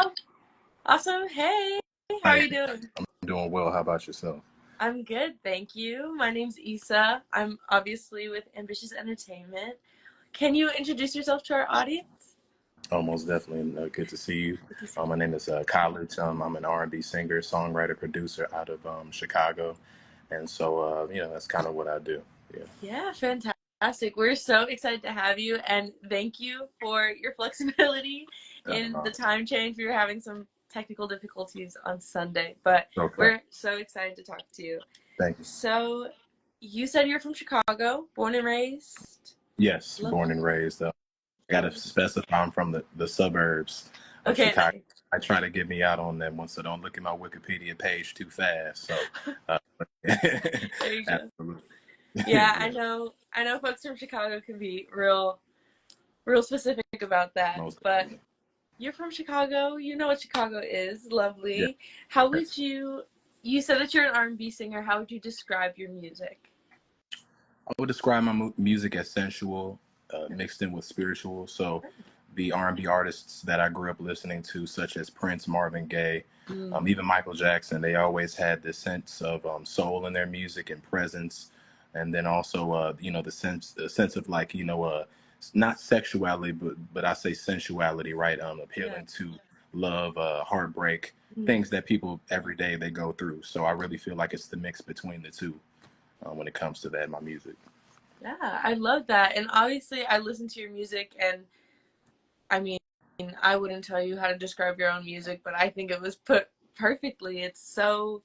Oh, awesome. Hey, how are Hi, you doing? I'm doing well. How about yourself? I'm good, thank you. My name's Issa. I'm obviously with Ambitious Entertainment. Can you introduce yourself to our audience? Oh, most definitely. Good to see you. Good to see My name is Kollege. I'm an R&B singer, songwriter, producer out of Chicago, and so that's kind of what I do. Yeah. you. Yeah, fantastic. We're so excited to have you, and thank you for your flexibility in Uh, the time change. We were having some technical difficulties on Sunday, but okay. we're so excited to talk to you. Thank you. So, you said you're from Chicago, born and raised. Yes, born Lovely. and raised. I got to Lovely. specify I'm from the suburbs of Okay, Chicago. nice. I try to get me out on that one, so don't look at my Wikipedia page too fast. So, uh, There you go. absolutely. Yeah, I Yeah, know. I know folks from Chicago can be real specific about that. most But definitely. you're from Chicago. You know what Chicago is. Yeah. Lovely. How would Yes. you said that you're an R&B singer. How would you describe your music? I would describe my music as sensual, mixed in with spiritual. So, the R&B artists that I grew up listening to, such as Prince, Marvin Gaye, Mm, even Michael Jackson, they always had this sense of soul in their music and presence, and then also, the sense of like not sexuality, but I say sensuality, right? yeah. Appealing to love, heartbreak, Mm, things that people every day they go through. So I really feel like it's the mix between the two when it comes to that in my music. yeah, I love that. And obviously, I listen to your music, and I mean, I wouldn't tell you how to describe your own music, but I think it was put perfectly. It's so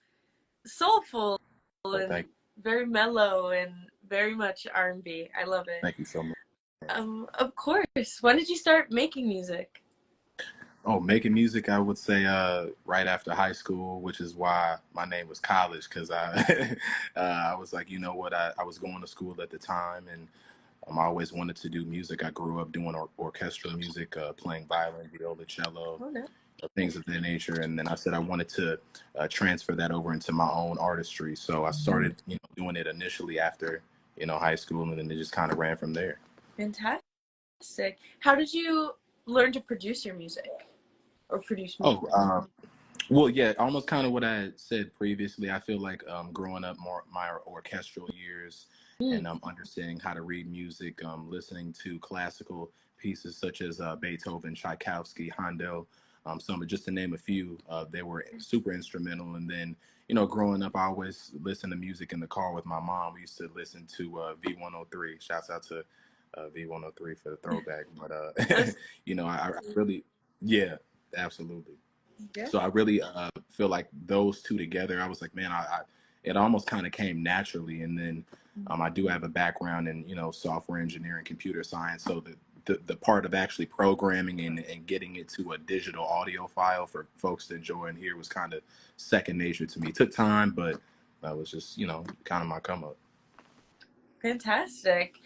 soulful So and very mellow and very much R&B. I love it. thank you so much. Of course. When did you start making music? Oh, making music, I would say right after high school, which is why my name was College, because I I was like, you know what, I was going to school at the time, and I always wanted to do music. I grew up doing orchestral music, playing violin, viola, cello, Oh no. things of that nature. And then I said I wanted to transfer that over into my own artistry. So I started, doing it initially after, high school, and then it just kind of ran from there. Fantastic. How did you learn to produce your music or produce Oh, music? well, yeah, almost kind of what I had said previously. I feel like growing up more my orchestral years Mm, and understanding how to read music, listening to classical pieces such as Beethoven, Tchaikovsky, Handel, some just to name a few, they were super instrumental. And then, growing up, I always listened to music in the car with my mom. We used to listen to V103. Shouts out to V103 for the throwback. But that's I really, yeah, absolutely. yeah. So I really feel like those two together, I was like, man, it almost kind of came naturally. And then I do have a background in, software engineering, computer science. So the part of actually programming and getting it to a digital audio file for folks to enjoy and hear was kind of second nature to me. It took time, but that was just, kind of my come up. Fantastic.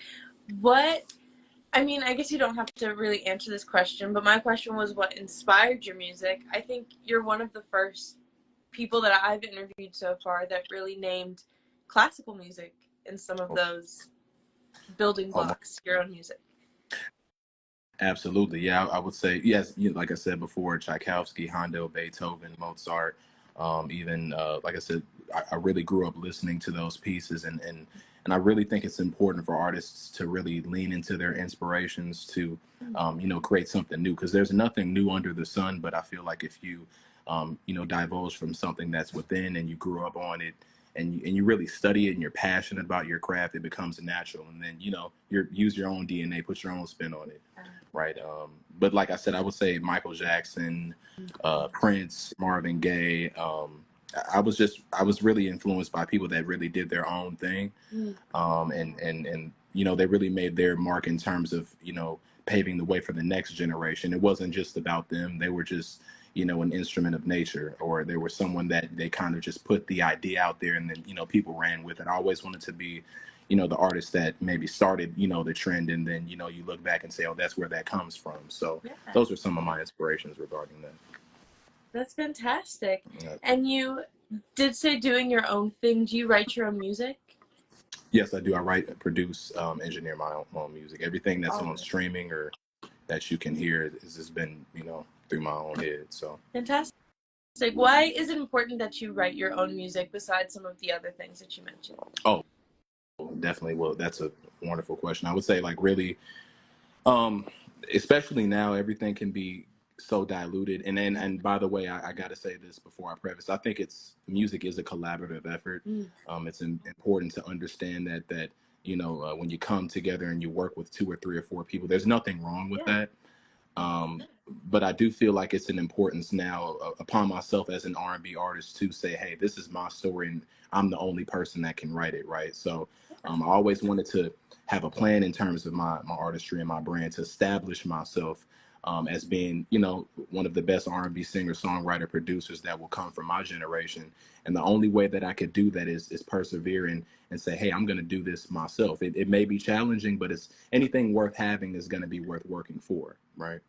What I mean, I guess you don't have to really answer this question, but my question was what inspired your music? I think you're one of the first people that I've interviewed so far that really named classical music in some of those building Um, blocks, your own music. Absolutely. Yeah, I would say yes. Like I said before, Tchaikovsky, Handel, Beethoven, Mozart, even like I said, I really grew up listening to those pieces, and I really think it's important for artists to really lean into their inspirations to, create something new, because there's nothing new under the sun. But I feel like if you, divulge from something that's within and you grew up on it, and you really study it and you're passionate about your craft, it becomes natural. And then you use your own DNA, put your own spin on it, right? But like I said, I would say Michael Jackson, Prince, Marvin Gaye. I was really influenced by people that really did their own thing, Mm, and they really made their mark in terms of paving the way for the next generation. It wasn't just about them; they were just an instrument of nature, or they were someone that they kind of just put the idea out there, and then people ran with it. I always wanted to be the artist that maybe started the trend, and then you look back and say, oh, that's where that comes from. So yeah, those are some of my inspirations regarding that. that's fantastic. Yeah. And you did say doing your own thing. Do you write your own music? Yes, I do. I write, produce, engineer my own music. Everything that's All on of it. streaming or that you can hear has just been, through my own head. So Fantastic. Why is it important that you write your own music besides some of the other things that you mentioned? oh, definitely. Well, that's a wonderful question. I would say like really, um, especially now, everything can be so diluted. And by the way, I got to say this before I preface. I think it's music is a collaborative effort. Mm. It's important to understand that when you come together and you work with two or three or four people, there's nothing wrong with Yeah. that. But I do feel like it's an importance now upon myself as an R&B artist to say, hey, this is my story, and I'm the only person that can write it, right? So I always wanted to have a plan in terms of my artistry and my brand to establish myself as being, one of the best R&B singer, songwriter, producers that will come from my generation. And the only way that I could do that is persevering and say, hey, I'm going to do this myself. It may be challenging, but it's anything worth having is going to be worth working for, right?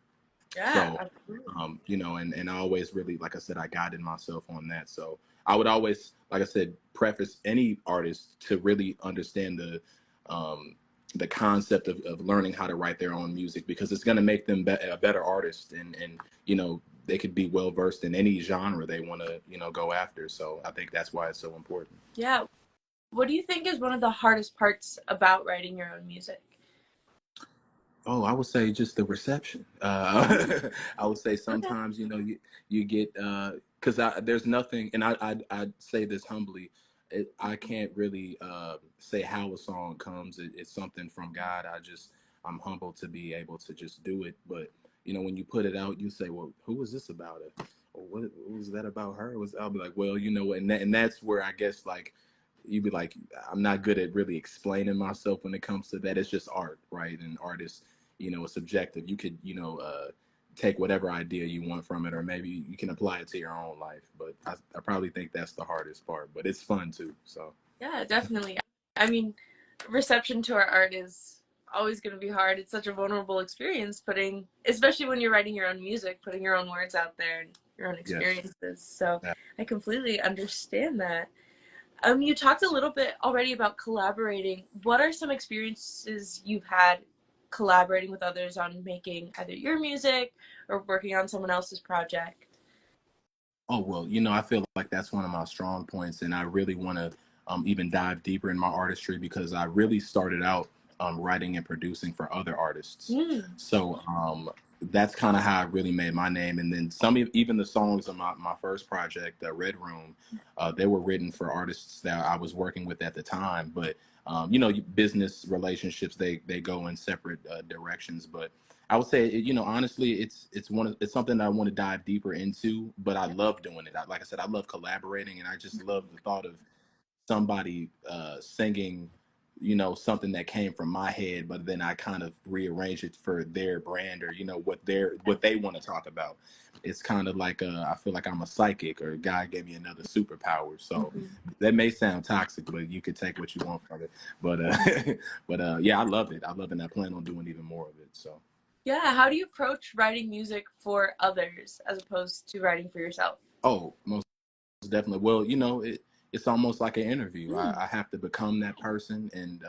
Yeah, So, absolutely. and I always really, like I said, I guided myself on that. So I would always, like I said, preface any artist to really understand um, the concept of learning how to write their own music, because it's going to make them a better artist, and they could be well versed in any genre they want to go after. So I think that's why it's so important. Yeah. What do you think is one of the hardest parts about writing your own music? Oh, I would say just the reception. Mm. I would say Okay. sometimes you get because there's nothing, and I say this humbly, I can't really say how a song comes. It's something from God. I'm humbled to be able to just do it. But when you put it out, you say, well, who was this about it? Or what was that about her? I'll be like, well, and that's where I guess like you'd be like, I'm not good at really explaining myself when it comes to that. It's just art, right? And artists, it's subjective. You could, take whatever idea you want from it, or maybe you can apply it to your own life. But I probably think that's the hardest part, but it's fun too. So Yeah, definitely. I mean, reception to our art is always going to be hard. It's such a vulnerable experience especially when you're writing your own music, putting your own words out there and your own yes. experiences. So Yeah. I completely understand that. You talked a little bit already about collaborating. What are some experiences you've had collaborating with others on making either your music or working on someone else's project? Oh, well, I feel like that's one of my strong points, and I really want to even dive deeper in my artistry, because I really started out writing and producing for other artists. Mm. So that's kind of how I really made my name. And then even the songs on my first project, Red Room, they were written for artists that I was working with at the time. But business relationships, they go in separate directions. But I would say, honestly, it's something that I want to dive deeper into. But I love doing it. Like I said, I love collaborating, and I just love the thought of somebody singing, something that came from my head, but then I kind of rearrange it for their brand, or what they want to talk about. It's kind of like I feel like I'm a psychic, or God gave me another superpower. So Mhm. that may sound toxic, but you could take what you want from it. But but yeah, I love it. I love it, and I plan on doing even more of it. So. Yeah, how do you approach writing music for others as opposed to writing for yourself? Oh, most definitely. Well, it's almost like an interview. Mm. I have to become that person, and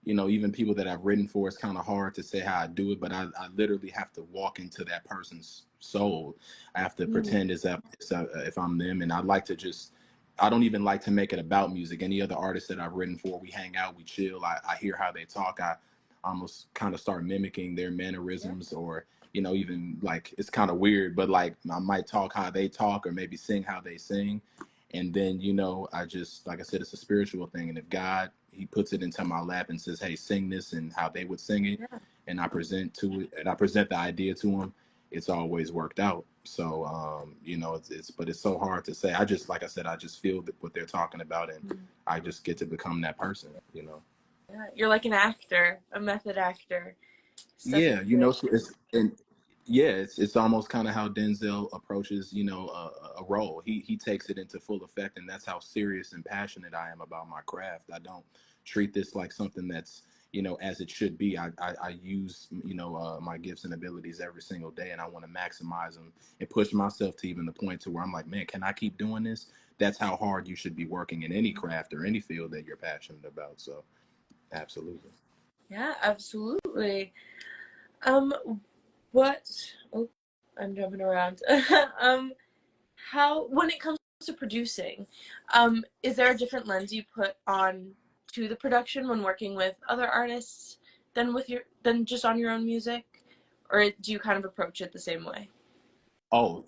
even people that I've written for, it's kind of hard to say how I do it, but I literally have to walk into that person's soul. I have to Mm. pretend if I'm them, and I like to just. I don't even like to make it about music. Any other artists that I've written for, we hang out, we chill. I hear how they talk. I almost kind of start mimicking their Yeah. mannerisms, or even like it's kind of weird, but like I might talk how they talk, or maybe sing how they sing. And then, I just, like I said, it's a spiritual thing. And if God, he puts it into my lap and says, hey, sing this, and how they would sing it, Yeah. and I present the idea to them, it's always worked out. So, but it's so hard to say. Like I said, I just feel that what they're talking about, and Mm. I just get to become that person. Yeah. You're like an actor, a method actor. Step Yeah, into it. so it's almost kind of how Denzel approaches, a role. He takes it into full effect, and that's how serious and passionate I am about my craft. I don't treat this like something that's, as it should be. I use, my gifts and abilities every single day, and I want to maximize them and push myself to even the point to where I'm like, man, can I keep doing this? That's how hard you should be working in any craft or any field that you're passionate about. So, absolutely. Yeah, absolutely. Um, What? Oh, I'm jumping around. How when it comes to producing, is there a different lens you put on to the production when working with other artists than just on your own music, or do you kind of approach it the same way? Oh,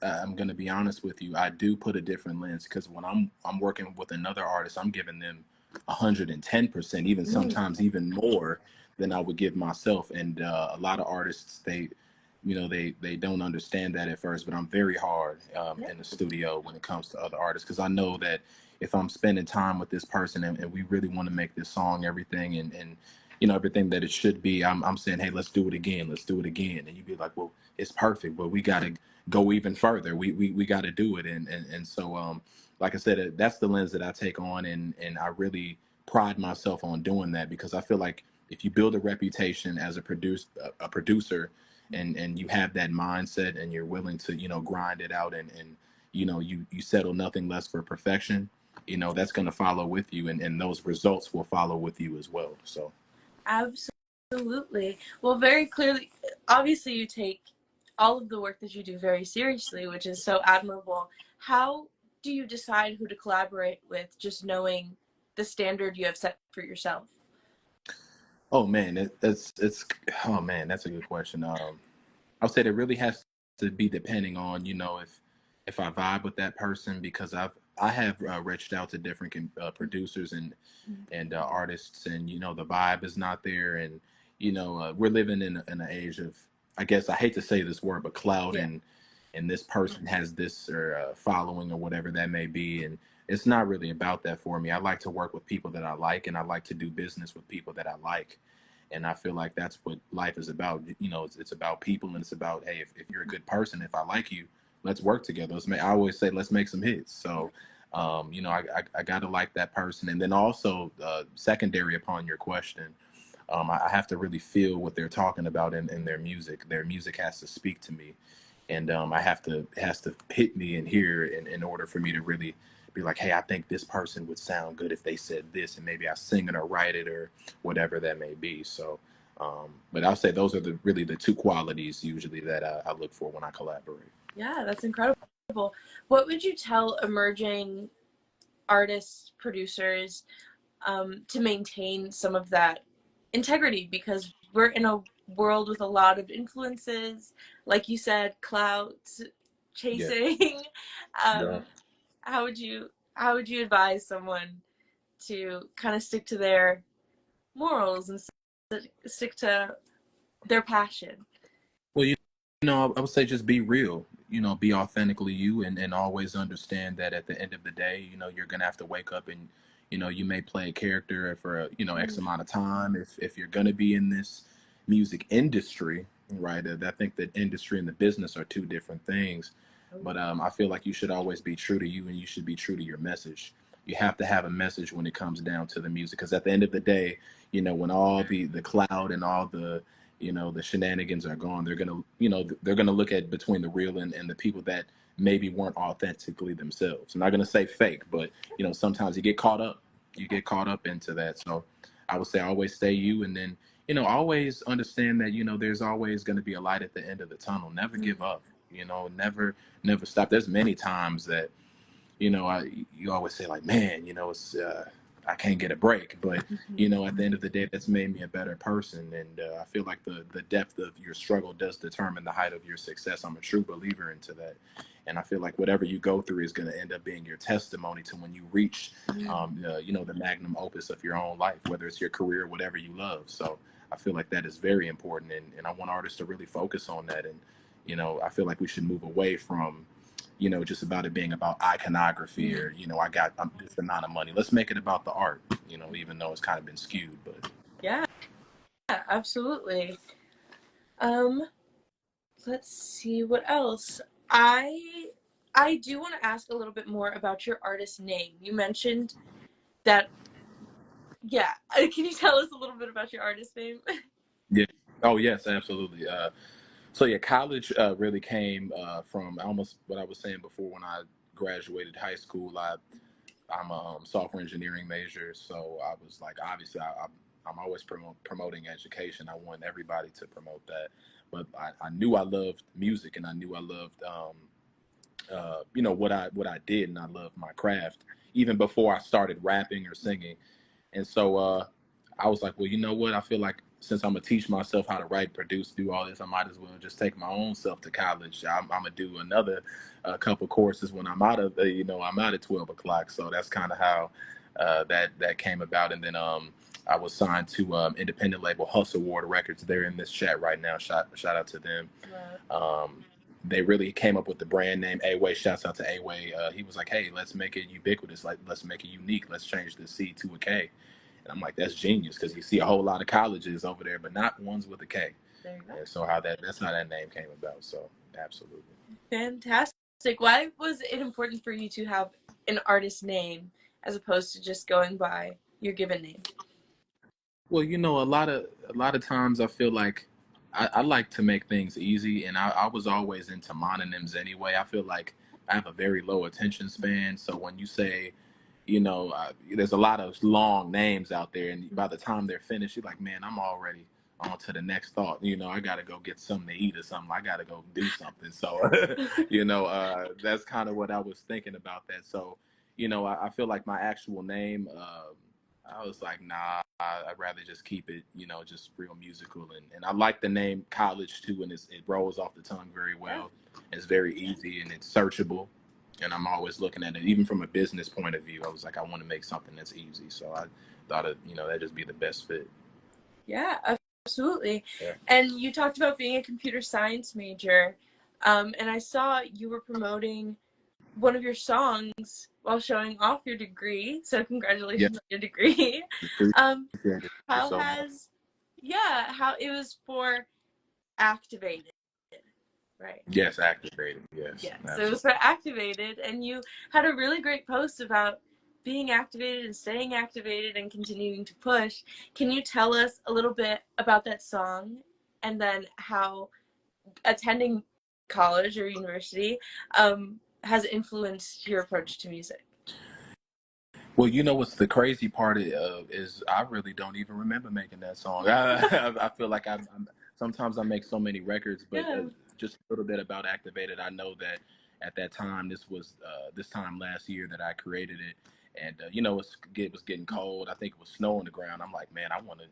I'm gonna be honest with you. I do put a different lens because when I'm working with another artist, I'm giving them 110%, even Mm, sometimes even more than I would give myself. And a lot of artists, they don't understand that at first. But I'm very hard yeah, in the studio when it comes to other artists because I know that if I'm spending time with this person and we really want to make this song everything and everything that it should be, I'm saying, hey, let's do it again, let's do it again, and you'd be like, well, it's perfect, but we got to go even further. We got to do it, and so like I said, that's the lens that I take on, and I really pride myself on doing that because I feel like if you build a reputation as a producer, and you have that mindset and you're willing to grind it out and you settle nothing less for perfection, that's going to follow with you, and those results will follow with you as well. So. absolutely. Well, very clearly, obviously, you take all of the work that you do very seriously, which is so admirable. How do you decide who to collaborate with, just knowing the standard you have set for yourself? Oh man, it's oh man, that's a good question. I'll say it really has to be depending on if I vibe with that person because I have reached out to different producers and artists, and the vibe is not there, and we're living in an age of, I guess I hate to say this word, but cloud, Yeah. and this person has this or following or whatever that may be, and it's not really about that for me. I like to work with people that I like, and I like to do business with people that I like, and I feel like that's what life is about. It's about people, and it's about, hey, if you're a good person, if I like you, let's work together. I always say, let's make some hits. So I gotta like that person, and then also secondary upon your question, I have to really feel what they're talking about in their music. Their music has to speak to me, and it has to hit me in here in order for me to really be like, hey, I think this person would sound good if they said this, and maybe I sing it or write it or whatever that may be. So, but I'll say those are really the two qualities usually that I look for when I collaborate. Yeah, that's incredible. What would you tell emerging artists, producers, to maintain some of that integrity? Because we're in a world with a lot of influences, like you said, clouds Yeah. chasing. Yeah. um, how would you advise someone to kind of stick to their morals and stick to their passion? Well, I would say just be real, be authentically you, and always understand that at the end of the day, you're going to have to wake up and, you may play a character for, X Mm. amount of time. If you're going to be in this music industry, right? I think that industry and the business are two different things. But I feel like you should always be true to you, and you should be true to your message. You have to have a message when it comes down to the music, because at the end of the day, when all the cloud and all the shenanigans are gone, they're gonna look at between the real and the people that maybe weren't authentically themselves. I'm not gonna say fake, but sometimes you get caught up into that. So I would say always stay you, and then always understand that there's always going to be a light at the end of the tunnel. Never give up. Never stop. There's many times that you always say like, man, it's I can't get a break, but at the end of the day, that's made me a better person, and I feel like the depth of your struggle does determine the height of your success. I'm a true believer into that, and I feel like whatever you go through is going to end up being your testimony to when you reach, the magnum opus of your own life, whether it's your career, whatever you love. So I feel like that is very important, and I want artists to really focus on that, and I feel like we should move away from just about it being about iconography or, I got this amount of money. Let's make it about the art, even though it's kind of been skewed. But Yeah, absolutely. Um, let's see what else. I I do want to ask a little bit more about your artist name. You mentioned that. Yeah, can you tell us a little bit about your artist name? yeah. Oh, yes, absolutely. So yeah, college really came from almost what I was saying before. When I graduated high school, I'm a software engineering major. So I was like, obviously, I'm always promoting education. I want everybody to promote that. But I knew I loved music, and I knew I loved what I did, and I loved my craft even before I started rapping or singing. And so I was like, well, you know what? I feel like since I'm gonna teach myself how to write, produce, do all this, I might as well just take my own self to college. I'm gonna do another couple courses when I'm out of I'm out at 12 o'clock. So that's kind of how that came about. And then I was signed to independent label Hustle Ward Records. They're in this chat right now. Shout out to them. Um, they really came up with the brand name A-Way. Shouts out to A-Way. He was like, hey, let's make it ubiquitous. Like, let's make it unique. Let's change the C to a K. And I'm like, that's genius, because you see a whole lot of colleges over there, but not ones with a K. There you go. And so that's how that name came about. So absolutely. Fantastic. Why was it important for you to have an artist name as opposed to just going by your given name? Well, a lot of times I feel like I like to make things easy, and I was always into mononyms anyway. I feel like I have a very low attention span, so when you say, there's a lot of long names out there, and by the time they're finished, you're like, man, I'm already on to the next thought. I got to go get something to eat or something. I got to go do something. So, that's kind of what I was thinking about that. So, I feel like my actual name. I was like, nah, I'd rather just keep it, just real musical. And I like the name College too, and it rolls off the tongue very well. It's very easy and it's searchable. And I'm always looking at it, even from a business point of view. I was like, I want to make something that's easy. So I thought that'd just be the best fit. Yeah, absolutely. Yeah. And you talked about being a computer science major. And I saw you were promoting one of your songs while showing off your degree. So congratulations on your degree. Um, how how it was for Activated, right? Yes, activated. Yes, Yeah, so it absolutely. was for Activated, and you had a really great post about being activated and staying activated and continuing to push. Can you tell us a little bit about that song and then how attending college or university has influenced your approach to music? Well, what's the crazy part is I really don't even remember making that song. I feel like sometimes I make so many records, but Yeah. just a little bit about Activated. I know that at that time, this was this time last year that I created it, and it was getting cold. I think it was snow on the ground. I'm like, man, I want to,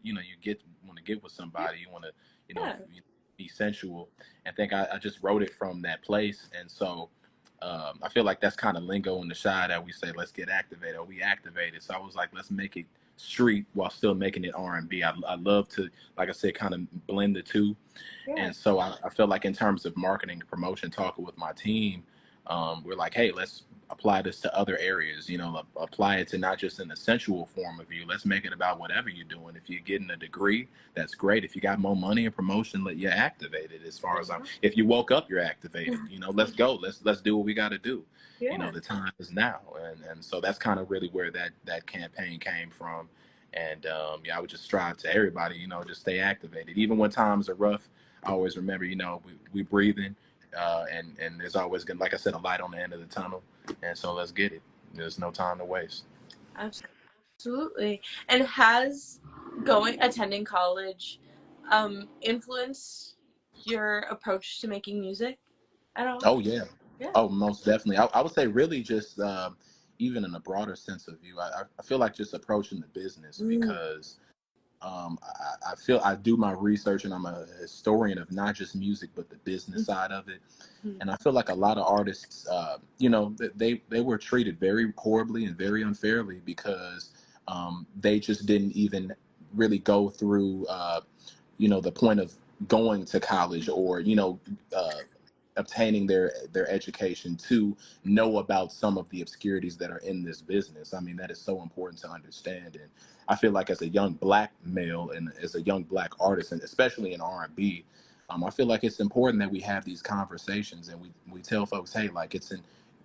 want to get with somebody. You want to, Yeah. be sensual, and think I just wrote it from that place, and so. I feel like that's kind of lingo in the shy that we say, let's get activated or we activated. So I was like, let's make it street while still making it R&B. I love to, like I said, kind of blend the two. Yeah. And so I feel like in terms of marketing and promotion, talking with my team, we're like, hey, let's apply this to other areas. Apply it to not just an essential form of you. Let's make it about whatever you're doing. If you're getting a degree, that's great. If you got more money and promotion, you're activated. As far as if you woke up, you're activated. Let's go. Let's do what we got to do. Yeah. The time is now, and so that's kind of really where that campaign came from. And I would just strive to everybody, just stay activated, even when times are rough. I always remember, we breathing, and there's always gonna, like I said, a light on the end of the tunnel, and so let's get it. There's no time to waste. Absolutely. And has attending college influenced your approach to making music at all? Oh yeah, Yeah. oh most definitely. I would say really just even in a broader sense of view, I feel like just approaching the business because I feel I do my research and I'm a historian of not just music but the business side of it. And I feel like a lot of artists, they were treated very horribly and very unfairly because they just didn't even really go through, the point of going to college or uh, obtaining their education to know about some of the obscurities that are in this business. I mean, that is so important to understand. And I feel like as a young black male and as a young black artist, and especially in R&B, I feel like it's important that we have these conversations and we tell folks, hey, like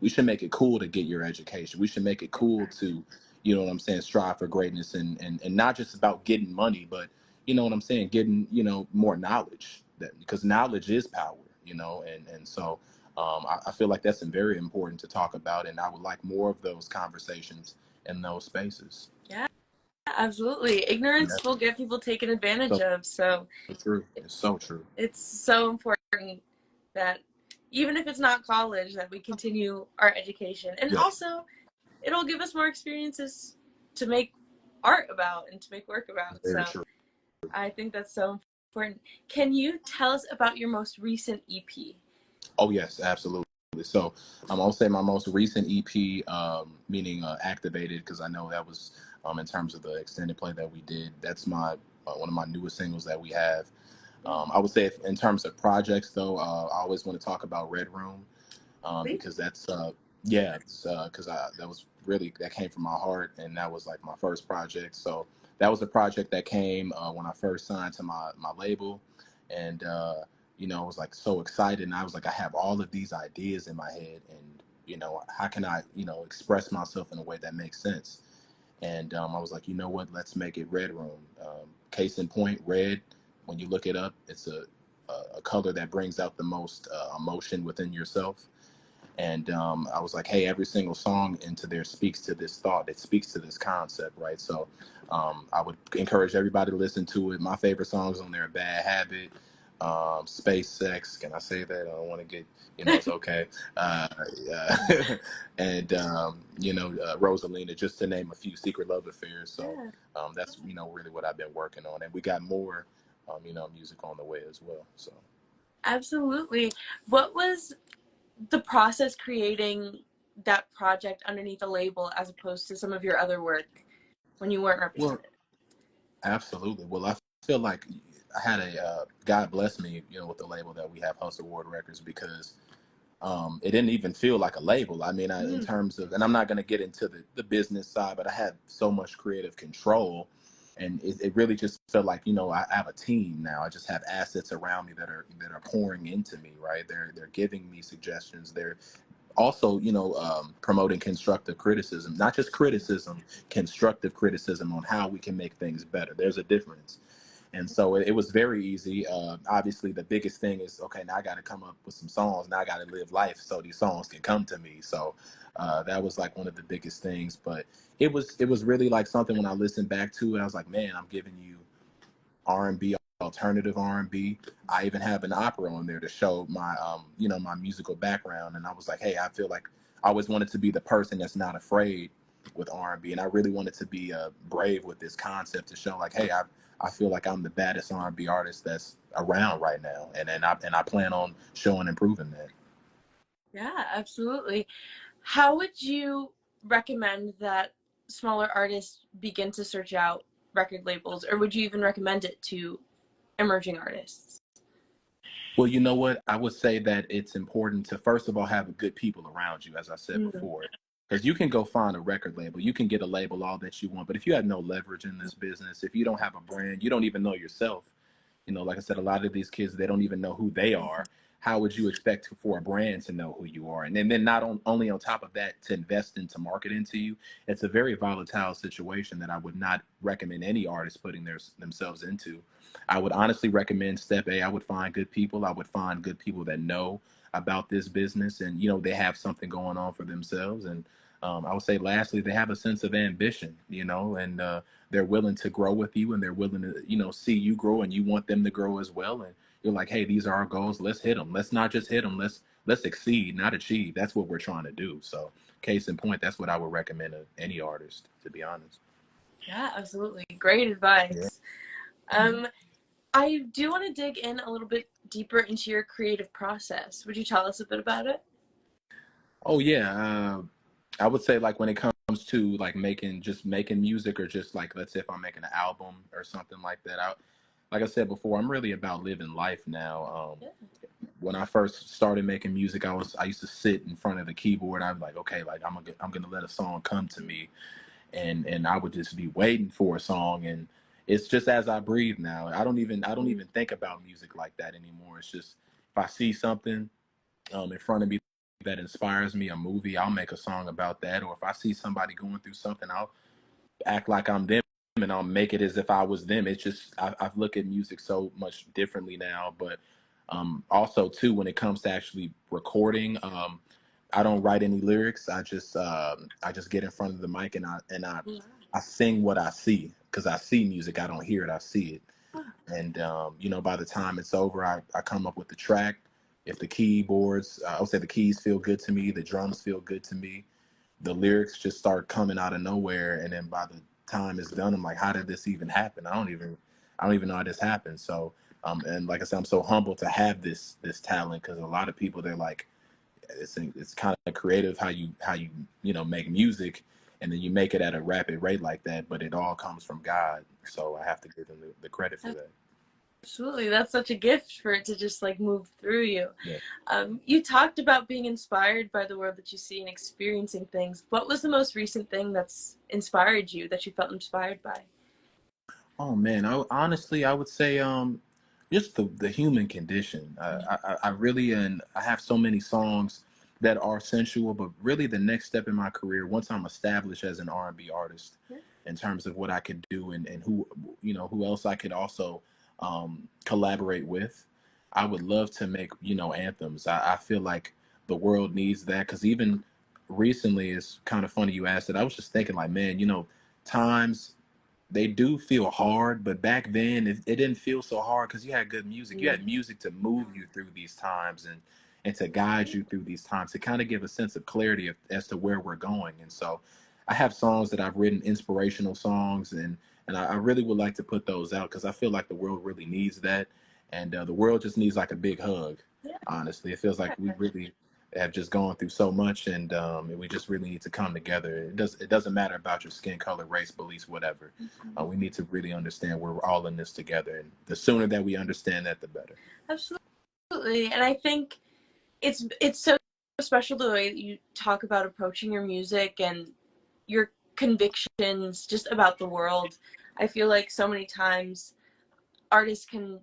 we should make it cool to get your education. We should make it cool to, what I'm saying, strive for greatness and not just about getting money, but you know what I'm saying, getting, more knowledge because knowledge is power, and so I feel like that's very important to talk about. And I would like more of those conversations in those spaces. Yeah, absolutely. Ignorance will That's get people taken advantage so of. So true. It's so true. it's so important that even if it's not college, that we continue our education. And Yes, also, it'll give us more experiences to make art about and to make work about. very So true. I think that's so important. Can you tell us about your most recent EP? Oh yes, absolutely. So I'm gonna say my most recent EP, meaning activated, because I know that was in terms of the extended play that we did. That's my one of my newest singles that we have. Yeah, I would say in terms of projects, though, I always want to talk about Red Room, please. because that's yeah, because that was really that came from my heart, and that was like my first project. So that was a project that came when I first signed to my label, and I was like so excited, and I was like, I have all of these ideas in my head, and how can I express myself in a way that makes sense? And I was like, you know what? Let's make it Red Room. Case in point, red. When you look it up, it's a color that brings out the most emotion within yourself. And I was like, hey, every single song into there speaks to this thought. It speaks to this concept, right? So I would encourage everybody to listen to it. My favorite songs on there are Bad Habit, Space Sex. Can I say that? I don't want to get, it's okay. Uh, and, Rosalina, just to name a few, Secret Love Affairs. So Yeah, that's, really what I've been working on. And we got more, music on the way as well. So. absolutely. What was the process creating that project underneath a label as opposed to some of your other work when you weren't Well, represented? absolutely. Well, I feel like I had God bless me, with the label that we have, Hustle Ward Records, because it didn't even feel like a label. I mean, in Mm, terms of, and I'm not going to get into the business side, but I had so much creative control, and it really just felt like, I have a team now. I just have assets around me that are pouring into me, right? They're giving me suggestions. They're also, promoting constructive criticism, not just criticism, constructive criticism on how we can make things better. There's a difference. And so it was very easy. Obviously, the biggest thing is, okay, now I got to come up with some songs. Now I got to live life so these songs can come to me. So that was like one of the biggest things. But it was really like something when I listened back to it, I was like, man, I'm giving you R&B, alternative R&B. I even have an opera on there to show my my musical background. And I was like, hey, I feel like I always wanted to be the person that's not afraid with R&B, and I really wanted to be brave with this concept to show like, hey, I feel like I'm the baddest R&B artist that's around right now, and I plan on showing and proving that. yeah, absolutely. How would you recommend that smaller artists begin to search out record labels, or would you even recommend it to emerging artists? Well, you know what? I would say that it's important to first of all have good people around you, as I said Mm, before. Because you can go find a record label, you can get a label all that you want, but if you have no leverage in this business, if you don't have a brand, you don't even know yourself. Like I said, a lot of these kids, they don't even know who they are. How would you expect for a brand to know who you are? And then not only on top of that, to invest into market into you, it's a very volatile situation that I would not recommend any artist putting themselves into. I would honestly recommend step A. I would find good people. I would find good people that know about this business, and they have something going on for themselves. And I would say lastly, they have a sense of ambition, and they're willing to grow with you, and they're willing to see you grow, and you want them to grow as well. And you're like, hey, these are our goals. Let's hit them. Let's not just hit them. Let's exceed, not achieve. That's what we're trying to do. So case in point, that's what I would recommend to any artist, to be honest. yeah, absolutely. Great Yeah. advice. Um, I do want to dig in a little bit deeper into your creative process. Would you tell us a bit about it? Oh yeah. I would say like when it comes to like making music, or just like, let's say if I'm making an album or something like that. Like I said before, I'm really about living life now. Yeah. When I first started making music, I used to sit in front of the keyboard. I'm like, okay, like I'm gonna let a song come to me, and I would just be waiting for a song, and it's just as I breathe now. I don't even think about music like that anymore. It's just if I see something in front of me that inspires me, a movie, I'll make a song about that. Or if I see somebody going through something, I'll act like I'm them, and I'll make it as if I was them. It's just I've looked at music so much differently now. But also too, when it comes to actually recording, I don't write any lyrics. I just get in front of the mic, and I I sing what I see because I see music. I don't hear it. I see it. And you know, by the time it's over, I come up with the track. If the keyboards, I would say the keys feel good to me, the drums feel good to me, the lyrics just start coming out of nowhere, and then by the time it's done, I'm like, how did this even happen? I don't even know how this happened. So, and like I said, I'm so humbled to have this talent because a lot of people they're like, it's kind of creative how you you know make music, and then you make it at a rapid rate like that, but it all comes from God. So I have to give him the credit for that. Absolutely, that's such a gift for it to just like move through you. Yeah. You talked about being inspired by the world that you see and experiencing things. What was the most recent thing that's inspired you, that you felt inspired by? Oh man, honestly I would say just the human condition. I really and I have so many songs that are sensual, but really the next step in my career, once I'm established as an R&B artist, Yeah. in terms of what I could do and who you know who else I could also collaborate with, I would love to make you know anthems. I feel like the world needs that because even recently, it's kind of funny you asked it. I was just thinking like, man, you know, times they do feel hard, but back then it didn't feel so hard because you had good music. You had music to move you through these times and to guide you through these times to kind of give a sense of clarity as to where we're going. And so I have songs that I've written, inspirational songs, and I really would like to put those out because I feel like the world really needs that, and the world just needs like a big hug. Yeah. Honestly, it feels like we really have just gone through so much, and we just really need to come together. It doesn't matter about your skin color, race, beliefs, whatever. We need to really understand we're all in this together, and the sooner that we understand that, the better. Absolutely, and I think it's so special the way that you talk about approaching your music and your convictions just about the world. I feel like so many times artists can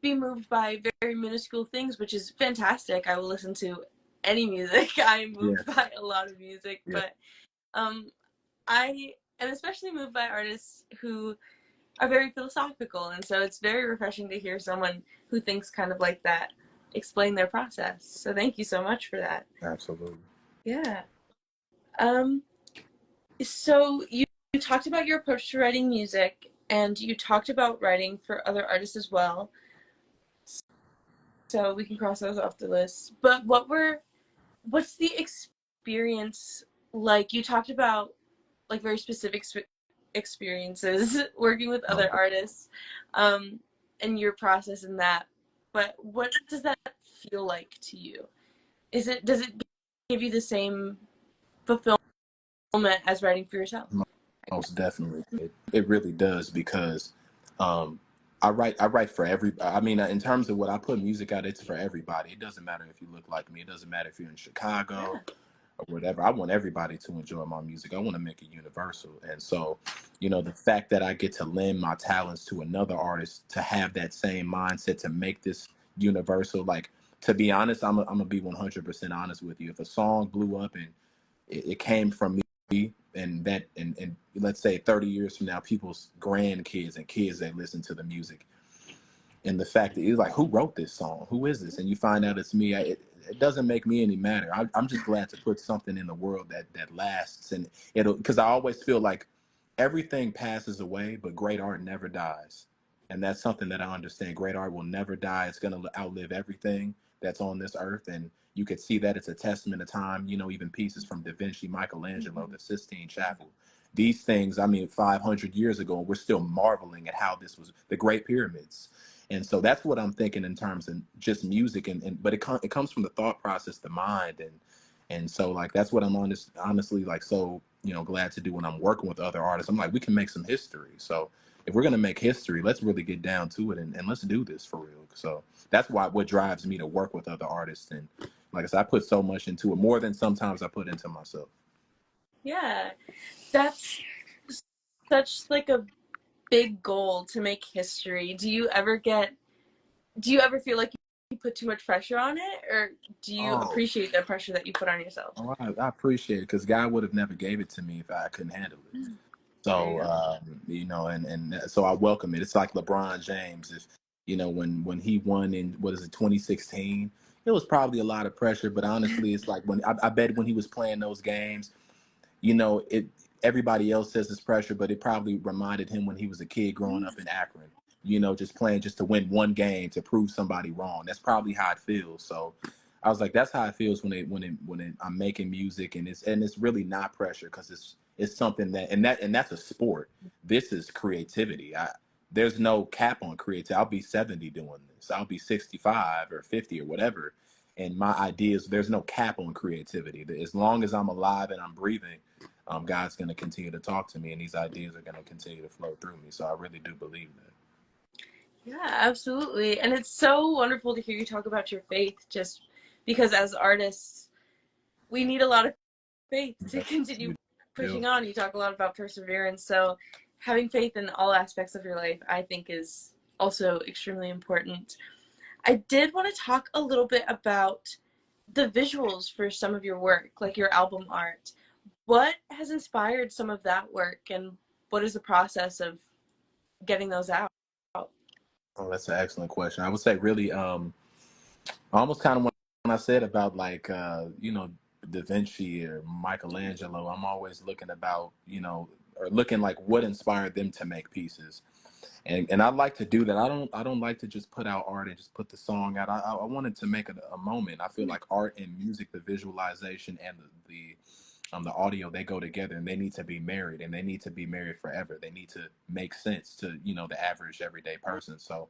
be moved by very minuscule things, which is fantastic. I will listen to any music. I'm moved Yes. by a lot of music, Yeah. but um, I am especially moved by artists who are very philosophical, and so it's very refreshing to hear someone who thinks kind of like that explain their process. So thank you so much for that. Absolutely. Yeah. Um, so you talked about your approach to writing music, and you talked about writing for other artists as well. So we can cross those off the list. But what's the experience like? You talked about like very specific experiences working with Oh, other artists, and your process in that. But what does that feel like to you? Does it give you the same fulfillment as writing for yourself? most definitely. It really does because um, I write for every. I mean, in terms of what I put music out, it's for everybody. It doesn't matter if you look like me. It doesn't matter if you're in Chicago Yeah. or whatever. I want everybody to enjoy my music. I want to make it universal. And so, you know, the fact that I get to lend my talents to another artist to have that same mindset to make this universal, like to be honest, I'm gonna be 100% honest with you. If a song blew up and it came from me, and let's say 30 years from now, people's grandkids and kids that listen to the music, and the fact that it's like, who wrote this song? Who is this? And you find out it's me. It doesn't make me any matter. I'm just glad to put something in the world that lasts, and it'll because I always feel like everything passes away, but great art never dies, and that's something that I understand. Great art will never die. It's gonna outlive everything that's on this earth, and you could see that it's a testament of time. You know, even pieces from Da Vinci, Michelangelo, the Sistine Chapel. These things, I mean, 500 years ago, we're still marveling at how this was the Great Pyramids. And so that's what I'm thinking in terms of just music, and but it comes from the thought process, the mind, and so like that's what I'm honestly like so you know glad to do when I'm working with other artists. I'm like, we can make some history. So if we're gonna make history, let's really get down to it and let's do this for real. So that's what drives me to work with other artists, and like I said, I put so much into it, more than sometimes I put into myself. Yeah, that's such like a big goal to make history. Do you ever feel like you put too much pressure on it, or do you Oh, appreciate the pressure that you put on yourself? I appreciate it because God would have never gave it to me if I couldn't handle it. There you So go. you know, and so I welcome it. It's like LeBron James. If you know when he won in what is it 2016, it was probably a lot of pressure. But honestly, it's like I bet when he was playing those games, you know, everybody else says it's pressure, but it probably reminded him when he was a kid growing up in Akron, just playing just to win one game to prove somebody wrong. That's probably how it feels. So I was like, that's how it feels I'm making music, and it's really not pressure, because it's something that's a sport. This is creativity. There's no cap on creativity. I'll be 70 doing this. I'll be 65 or 50 or whatever. And my ideas, there's no cap on creativity. As long as I'm alive and I'm breathing, God's going to continue to talk to me, and these ideas are going to continue to flow through me. So I really do believe that. Yeah, absolutely. And it's so wonderful to hear you talk about your faith, just because as artists, we need a lot of faith to continue pushing on. You talk a lot about perseverance. So having faith in all aspects of your life, I think, is also extremely important. I did want to talk a little bit about the visuals for some of your work, like your album art. What has inspired some of that work, and what is the process of getting those out? Oh, that's an excellent question. I would say really, almost kind of when I said about like, Da Vinci or Michelangelo, I'm always looking about, or looking like what inspired them to make pieces. And I like to do that. I don't like to just put out art and just put the song out. I wanted to make a moment. I feel like art and music, the visualization and the audio, they go together, and they need to be married, and they need to be married forever. They need to make sense to the average everyday person. So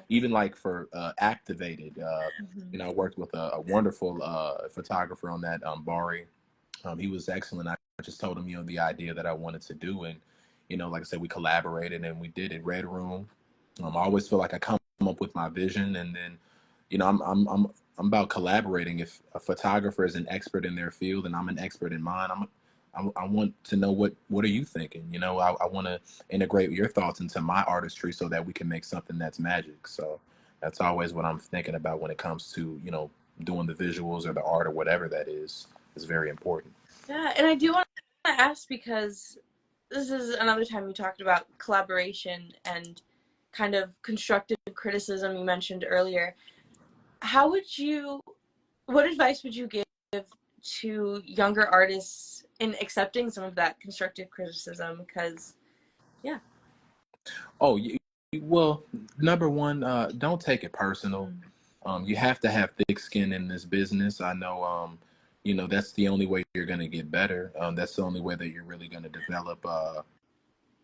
even like for Activated, I worked with a wonderful photographer on that, Bari. He was excellent. I just told him, the idea that I wanted to do, and like I said, we collaborated and we did it. Red Room. I always feel like I come up with my vision, and then, I'm about collaborating. If a photographer is an expert in their field and I'm an expert in mine, I want to know what are you thinking. I want to integrate your thoughts into my artistry so that we can make something that's magic. So that's always what I'm thinking about when it comes to doing the visuals or the art or whatever that is very important. Yeah, and I do want to ask, because this is another time you talked about collaboration and kind of constructive criticism you mentioned earlier. What advice would you give to younger artists in accepting some of that constructive criticism? Because, yeah. Oh, well, number one, don't take it personal. You have to have thick skin in this business. I know, that's the only way you're going to get better. That's the only way that you're really going to develop,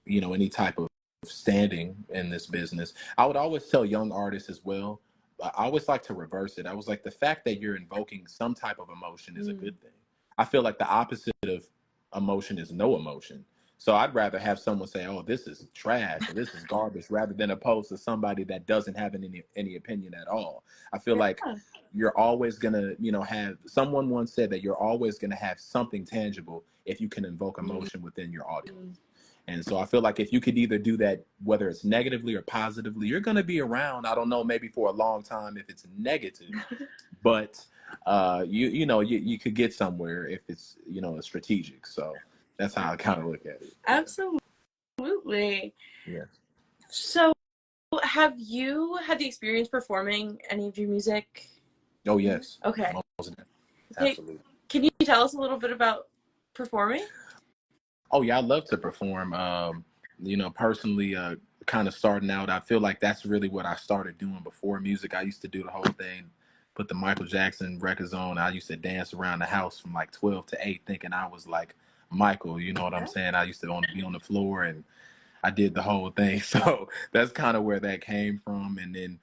any type of standing in this business. I would always tell young artists as well. I always like to reverse it. I was like, the fact that you're invoking some type of emotion is a good thing. I feel like the opposite of emotion is no emotion. So I'd rather have someone say, "Oh, this is trash," or "This is garbage," rather than opposed to somebody that doesn't have any opinion at all. I feel like Yeah. you're always gonna, have. Someone once said that you're always gonna have something tangible if you can invoke emotion within your audience. And so I feel like if you could either do that, whether it's negatively or positively, you're going to be around. I don't know, maybe for a long time if it's negative, but you could get somewhere if it's strategic. So that's how I kind of look at it. Absolutely. Yeah. So, have you had the experience performing any of your music? Oh yes. Okay. Absolutely. Can you tell us a little bit about performing? Oh yeah, I love to perform. Personally, kind of starting out, I feel like that's really what I started doing before music. I used to do the whole thing, put the Michael Jackson records on. I used to dance around the house from like 12 to 8, thinking I was like Michael. You know what I'm saying? I used to be on the floor, and I did the whole thing. So that's kind of where that came from. And then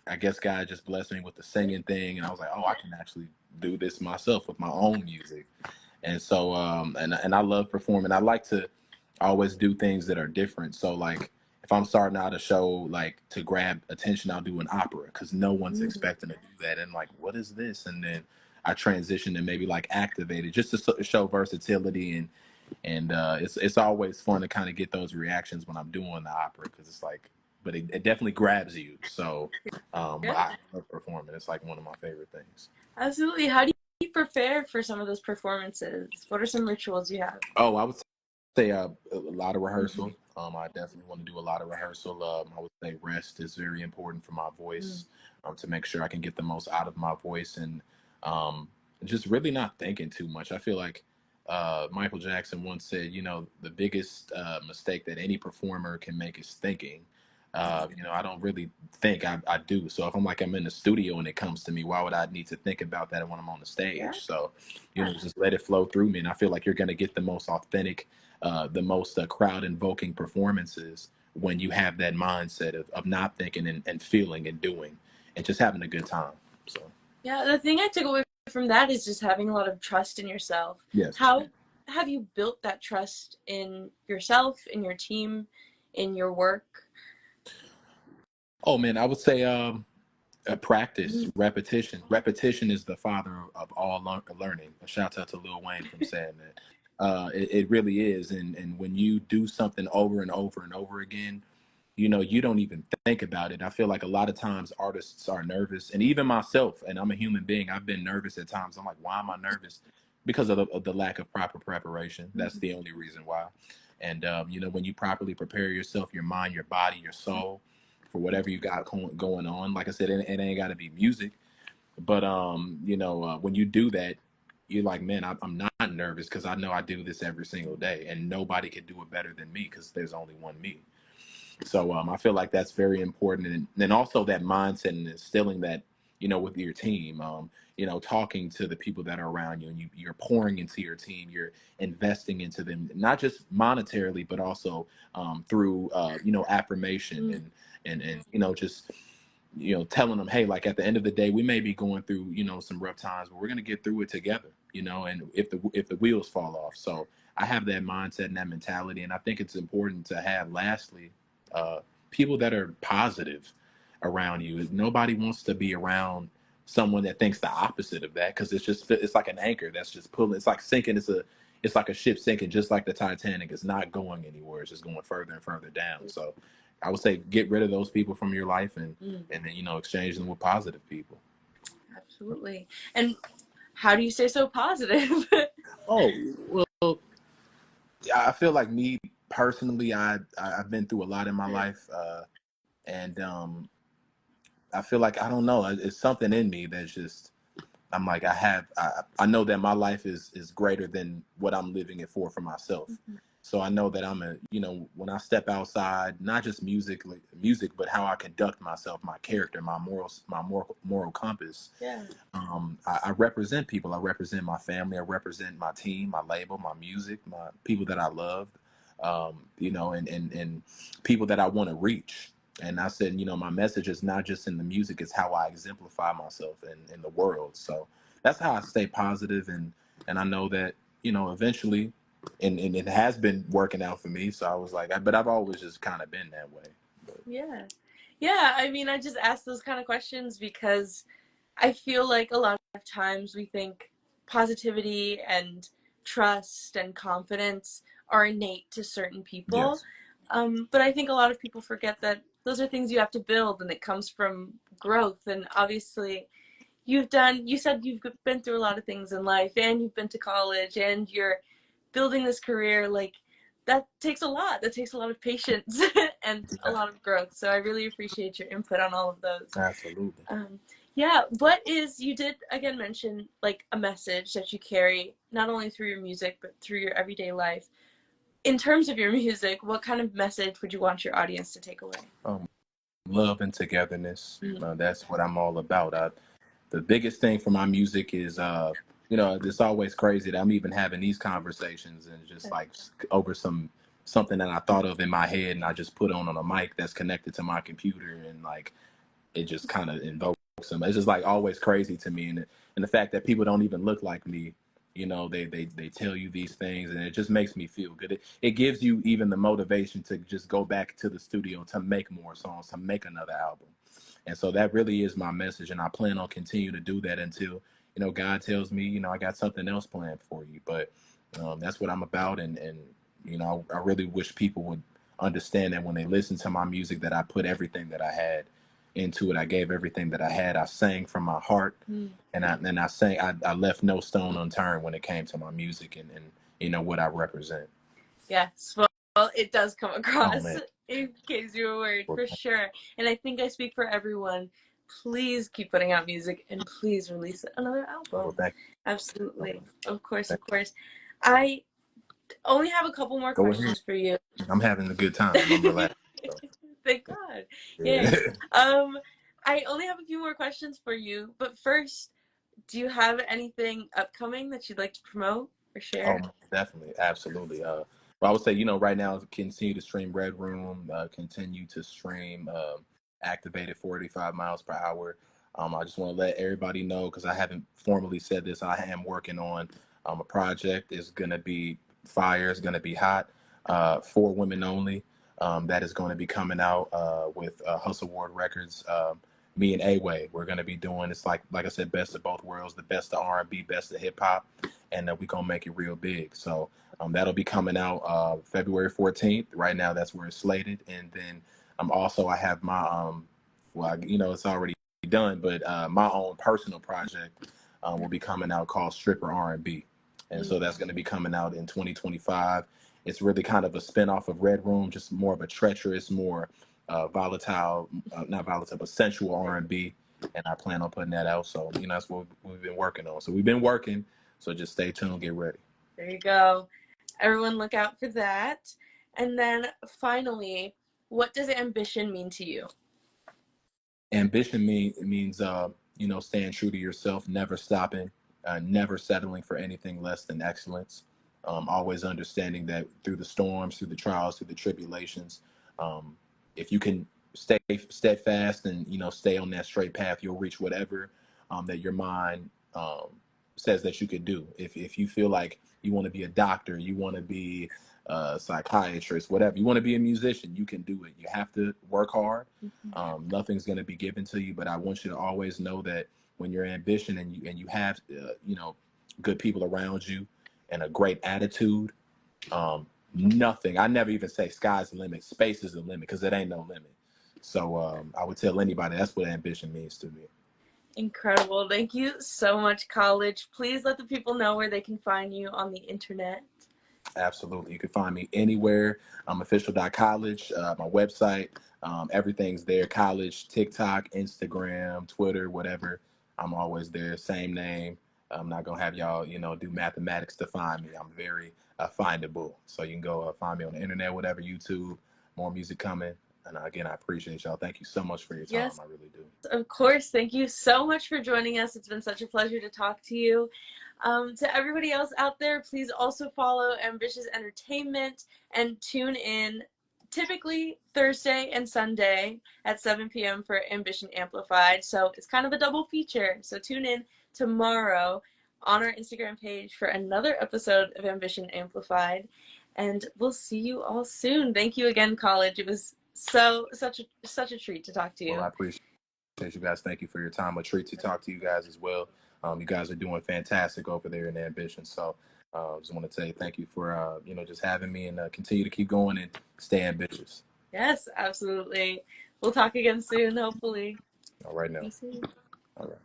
I guess God just blessed me with the singing thing, and I was like, oh, I can actually do this myself with my own music. And so, and I love performing. I like to always do things that are different. So, like, if I'm starting out a show, like to grab attention, I'll do an opera because no one's expecting to do that. And like, what is this? And then I transition to maybe like Activated, just to show versatility, and it's always fun to kind of get those reactions when I'm doing the opera, because it's like, but it definitely grabs you. So I love performing. It's like one of my favorite things. Absolutely. How do you prepare for some of those performances? What are some rituals you have? Oh, I would say a lot of rehearsal. I definitely want to do a lot of rehearsal. I would say rest is very important for my voice, to make sure I can get the most out of my voice, and just really not thinking too much. I feel like Michael Jackson once said, you know, the biggest mistake that any performer can make is thinking. You know, I don't really think I do. So if I'm in the studio and it comes to me, why would I need to think about that when I'm on the Yeah. stage? So, you know, just let it flow through me. And I feel like you're going to get the most authentic, the most crowd invoking performances when you have that mindset of not thinking and feeling and doing and just having a good time. So, Yeah, the thing I took away from that is just having a lot of trust in yourself. yes. How have you built that trust in yourself, in your team, in your work? Oh, man, I would say, practice, Mhm. repetition. Repetition is the father of all learning. A shout out to Lil Wayne from saying that. It really is, and when you do something over and over and over again, you know, you don't even think about it. I feel like a lot of times artists are nervous, and even myself, and I'm a human being, I've been nervous at times. I'm like, why am I nervous? Because of the lack of proper preparation. That's the only reason why. And you know, when you properly prepare yourself, your mind, your body, your soul, for whatever you got going on, like I said, it ain't got to be music, but you know, when you do that, you're like, man, I'm not nervous because I know I do this every single day, and nobody can do it better than me because there's only one me. So I feel like that's very important, and then also that mindset and instilling that, you know, with your team. You know, talking to the people that are around you, and you're pouring into your team. You're investing into them, not just monetarily, but also through you know, affirmation Mm. and you know, just, you know, telling them, hey, like at the end of the day, we may be going through, you know, some rough times, but we're gonna get through it together. You know, and if the wheels fall off, so I have that mindset and that mentality, and I think it's important to have, lastly, uh, people that are positive around you. Nobody wants to be around someone that thinks the opposite of that, because it's like an anchor that's just pulling. It's like sinking. It's like a ship sinking, just like the Titanic. It's not going anywhere. It's just going further and further down. So I would say get rid of those people from your life, Mm. and then, you know, exchange them with positive people. Absolutely. And how do you stay so positive? Oh, well, I feel like me personally, I've been through a lot in my life, and I feel like, I don't know, it's something in me that's just, I'm like, I know that my life is greater than what I'm living it for myself. So I know that I'm a, you know, when I step outside, not just music, but how I conduct myself, my character, my morals, my moral compass. Yeah. I represent people. I represent my family. I represent my team, my label, my music, my people that I love, you know, and people that I want to reach. And I said, you know, my message is not just in the music; it's how I exemplify myself in the world. So that's how I stay positive, and I know that, you know, eventually, and it has been working out for me. So I was like, but I've always just kind of been that way. But, Yeah. Yeah. I mean, I just ask those kind of questions because I feel like a lot of times we think positivity and trust and confidence are innate to certain people. yes, But I think a lot of people forget that those are things you have to build and it comes from growth. And obviously, you said you've been through a lot of things in life and you've been to college and you're building this career. Like, that takes a lot. That takes a lot of patience and a lot of growth. So I really appreciate your input on all of those. absolutely. Um, yeah, you did again mention like a message that you carry not only through your music but through your everyday life. In terms of your music, what kind of message would you want your audience to take away? Um, Love and togetherness. Mm. That's what I'm all about. The biggest thing for my music is, you know, it's always crazy that I'm even having these conversations and just like over something that I thought of in my head, and I just put on a mic that's connected to my computer, and like it just kind of invokes them. It's just like always crazy to me, and the fact that people don't even look like me. You know, they tell you these things, and it just makes me feel good. It gives you even the motivation to just go back to the studio to make more songs, to make another album. And so that really is my message, and I plan on continue to do that until, you know, God tells me, you know, I got something else planned for you. But that's what I'm about, and you know, I really wish people would understand that when they listen to my music, that I put everything that I had into it. I gave everything that I had. I sang from my heart, Mm. and I sang. I left no stone unturned when it came to my music and you know what I represent. Yes, well, it does come Oh across man, in case you were worried, well, for sure. And I think I speak for everyone. Please keep putting out music and please release another album. thank you. Absolutely. Of course, Thank of course. I only have a couple more Go ahead. questions for you. I'm having a good time. I'm relaxed. So, Thank God. yeah. Yay. I only have a few more questions for you, but first, do you have anything upcoming that you'd like to promote or Oh, share? definitely, absolutely. But I would say, right now, continue to stream Red Room, continue to stream Activated 45 miles per hour. I just want to let everybody know, because I haven't formally said this, I am working on a project. It's going to be fire, it's going to be hot, for women only. That is going to be coming out with Hustle Ward Records. Me and A-Way, we're going to be doing, it's like I said, best of both worlds, the best of R&B, best of hip hop, and we're gonna make it real big. So that'll be coming out February 14th. Right now, that's where it's slated. And then also, I have my well, it's already done, but my own personal project will be coming out called Stripper R&B, and so that's going to be coming out in 2025. It's really kind of a spinoff of Red Room, just more of a treacherous, more volatile, not volatile, but sensual R&B. And I plan on putting that out. So that's what we've been working on. So we've been working. So just stay tuned, get ready. There you go. Everyone look out for that. And then finally, what does ambition mean to you? Ambition means staying true to yourself, never stopping, never settling for anything less than excellence. Always understanding that through the storms, through the trials, through the tribulations, if you can stay steadfast and stay on that straight path, you'll reach whatever that your mind says that you could do. If you feel like you want to be a doctor, you want to be a psychiatrist, whatever, you want to be a musician, you can do it. You have to work hard. Nothing's going to be given to you, but I want you to always know that when you're ambition and you have good people around you and a great attitude, nothing. I never even say sky's the limit. Space is the limit, because it ain't no limit. So I would tell anybody that's what ambition means to me. Incredible. Thank you so much, Kollege. Please let the people know where they can find you on the internet. Absolutely. You can find me anywhere. I'm official.college, my website. Everything's there. College, TikTok, Instagram, Twitter, whatever. I'm always there. Same name. I'm not going to have y'all, do mathematics to find me. I'm very findable. So you can go find me on the internet, whatever, YouTube, more music coming. And again, I appreciate y'all. Thank you so much for your time. Yes, I really do. of course. Thank you so much for joining us. It's been such a pleasure to talk to you. To everybody else out there, please also follow Ambitious Entertainment and tune in typically Thursday and Sunday at 7 p.m. for Ambition Amplified. So it's kind of a double feature. So tune in tomorrow on our Instagram page for another episode of Ambition Amplified. And we'll see you all soon. Thank you again, Kollege. It was such a treat to talk to you. Well, I appreciate you guys. Thank you for your time. A treat to talk to you guys as well. You guys are doing fantastic over there in Ambition. So just want to say thank you for just having me, and continue to keep going and stay ambitious. Yes, absolutely. We'll talk again soon, hopefully. All right now. See you soon. All right.